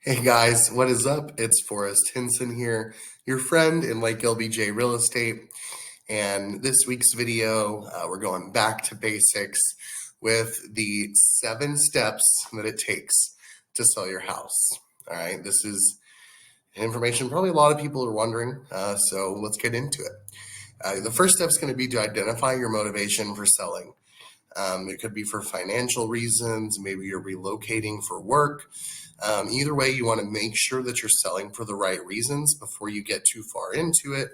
Hey guys, what is up? It's Forrest Henson here, your friend in Lake LBJ Real Estate. And this week's video, we're going back to basics with the 7 steps that it takes to sell your house. All right, this is information probably a lot of people are wondering, so let's get into it. The first step is going to be to identify your motivation for selling. It could be for financial reasons, maybe you're relocating for work. Either way, you want to make sure that you're selling for the right reasons before you get too far into it,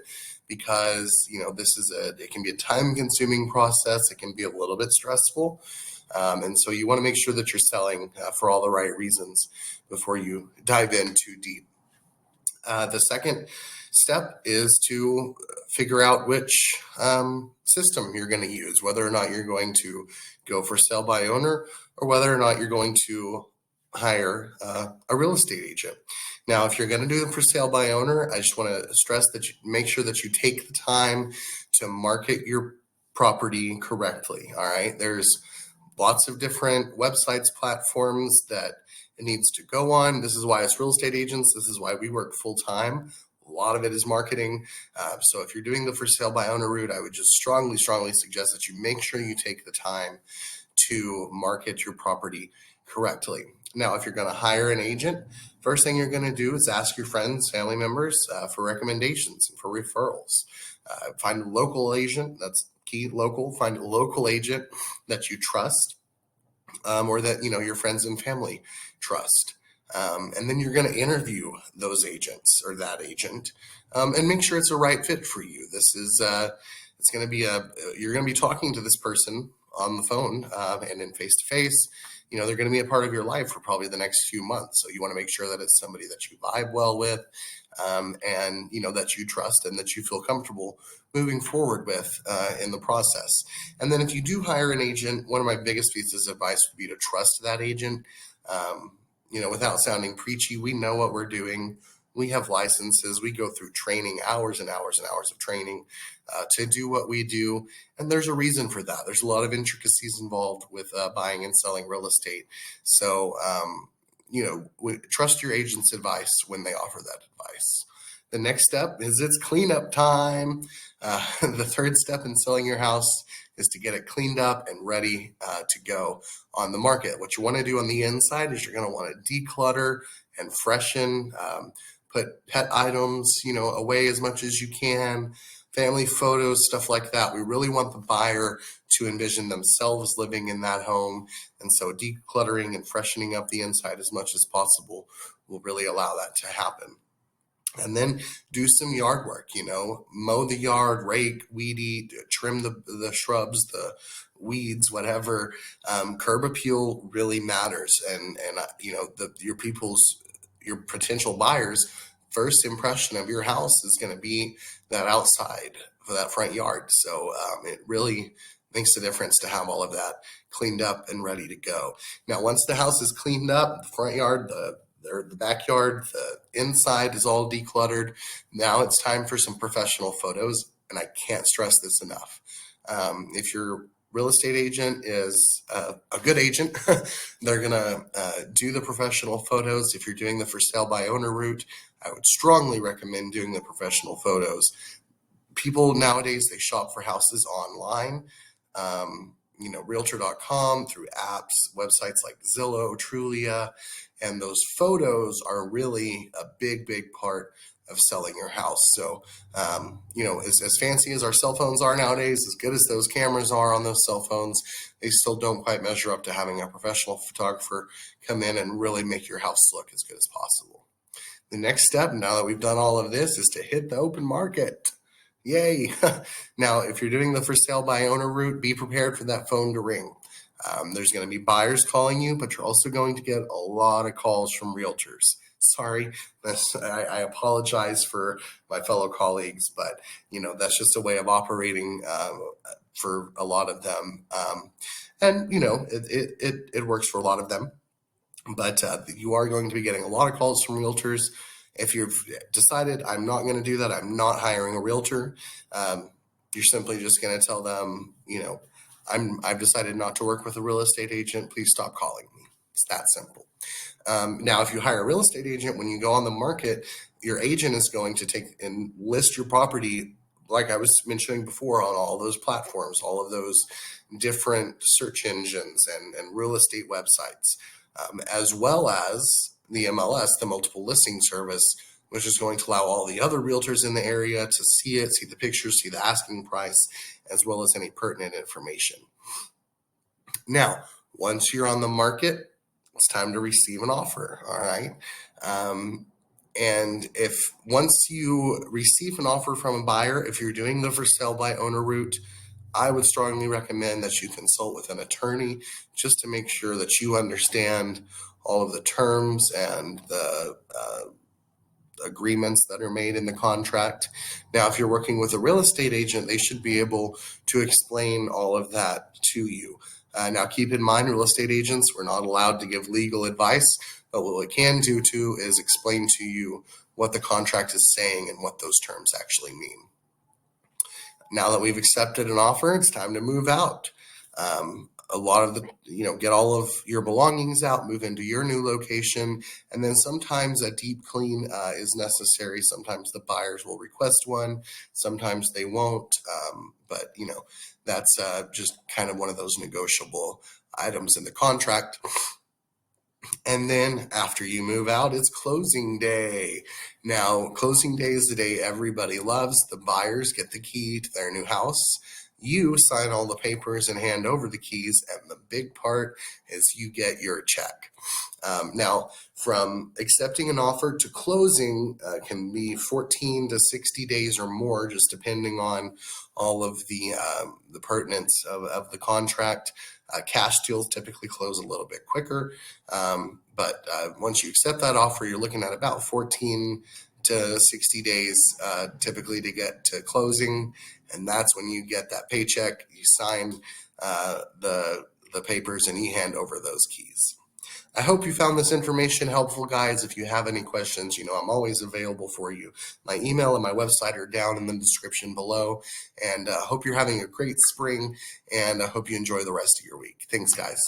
because it can be a time-consuming process. It can be a little bit stressful, and so you want to make sure that you're selling for all the right reasons before you dive in too deep. The second step is to figure out which system you're going to use, whether or not you're going to go for sale by owner or whether or not you're going to hire a real estate agent. Now, if you're going to do it for sale by owner, I just want to stress that you make sure that you take the time to market your property correctly. All right. There's lots of different websites, platforms that it needs to go on. This is why as real estate agents, this is why we work full time. A lot of it is marketing. So if you're doing the for sale by owner route, I would just strongly suggest that you make sure you take the time to market your property correctly. Now, if you're going to hire an agent, first thing you're going to do is ask your friends, family members for recommendations and for referrals. Find a local agent. That's key, local. Find a local agent that you trust or that your friends and family trust. And then you're going to interview those agents or that agent and make sure it's a right fit for you. This is it's going to be you're going to be talking to this person on the phone and in face-to-face. They're going to be a part of your life for probably the next few months. So you want to make sure that it's somebody that you vibe well with and that you trust and that you feel comfortable moving forward with in the process. And then if you do hire an agent, one of my biggest pieces of advice would be to trust that agent. Without sounding preachy, we know what we're doing. We have licenses. We go through training, hours and hours and hours of training to do what we do. And there's a reason for that. There's a lot of intricacies involved with buying and selling real estate. So, trust your agent's advice when they offer that advice. The next step is it's cleanup time. The third step in selling your house is to get it cleaned up and ready to go on the market. What you want to do on the inside is you're going to want to declutter and freshen, put pet items, away as much as you can, family photos, stuff like that. We really want the buyer to envision themselves living in that home. And so decluttering and freshening up the inside as much as possible will really allow that to happen. And then do some yard work, mow the yard, rake, weed eat, trim the shrubs, the weeds, whatever. Curb appeal really matters. And your potential buyers' first impression of your house is going to be that outside for that front yard. So it really makes a difference to have all of that cleaned up and ready to go. Now, once the house is cleaned up, the front yard, the backyard, the inside is all decluttered. Now it's time for some professional photos, and I can't stress this enough. If your real estate agent is a good agent, they're going to do the professional photos. If you're doing the for sale by owner route, I would strongly recommend doing the professional photos. People nowadays, they shop for houses online. Realtor.com, through apps, websites like Zillow, Trulia, and those photos are really a big part of selling your house. So, as fancy as our cell phones are nowadays, as good as those cameras are on those cell phones, they still don't quite measure up to having a professional photographer come in and really make your house look as good as possible. The next step, now that we've done all of this, is to hit the open market. Yay. Now, if you're doing the for sale by owner route, be prepared for that phone to ring. There's going to be buyers calling you, but you're also going to get a lot of calls from realtors. Sorry, I apologize for my fellow colleagues, but that's just a way of operating for a lot of them. It works for a lot of them, but you are going to be getting a lot of calls from realtors. If you've decided I'm not going to do that, I'm not hiring a realtor, you're simply just going to tell them, I've decided not to work with a real estate agent. Please stop calling me. It's that simple. Now, if you hire a real estate agent, when you go on the market, your agent is going to take and list your property, like I was mentioning before, on all those platforms, all of those different search engines and real estate websites, as well as the MLS, the multiple listing service, which is going to allow all the other realtors in the area to see it, see the pictures, see the asking price, as well as any pertinent information. Now, once you're on the market, it's time to receive an offer. All right. And if once you receive an offer from a buyer, if you're doing the for sale by owner route, I would strongly recommend that you consult with an attorney just to make sure that you understand all of the terms and the agreements that are made in the contract. Now, if you're working with a real estate agent, they should be able to explain all of that to you. Now, keep in mind, real estate agents, we're not allowed to give legal advice, but what we can do too is explain to you what the contract is saying and what those terms actually mean. Now that we've accepted an offer, it's time to move out. A lot of get all of your belongings out, move into your new location, and then sometimes a deep clean is necessary. Sometimes the buyers will request one, sometimes they won't, but that's just kind of one of those negotiable items in the contract. And then after you move out, it's closing day. Now, closing day is the day everybody loves. The buyers get the key to their new house. You sign all the papers and hand over the keys. And the big part is you get your check. Now, from accepting an offer to closing can be 14 to 60 days or more, just depending on all of the pertinence of the contract. Cash deals typically close a little bit quicker, but once you accept that offer, you're looking at about 14 to 60 days typically to get to closing, and that's when you get that paycheck, you sign the papers, and you hand over those keys. I hope you found this information helpful, guys. If you have any questions, I'm always available for you. My email and my website are down in the description below. And I hope you're having a great spring, and I hope you enjoy the rest of your week. Thanks, guys.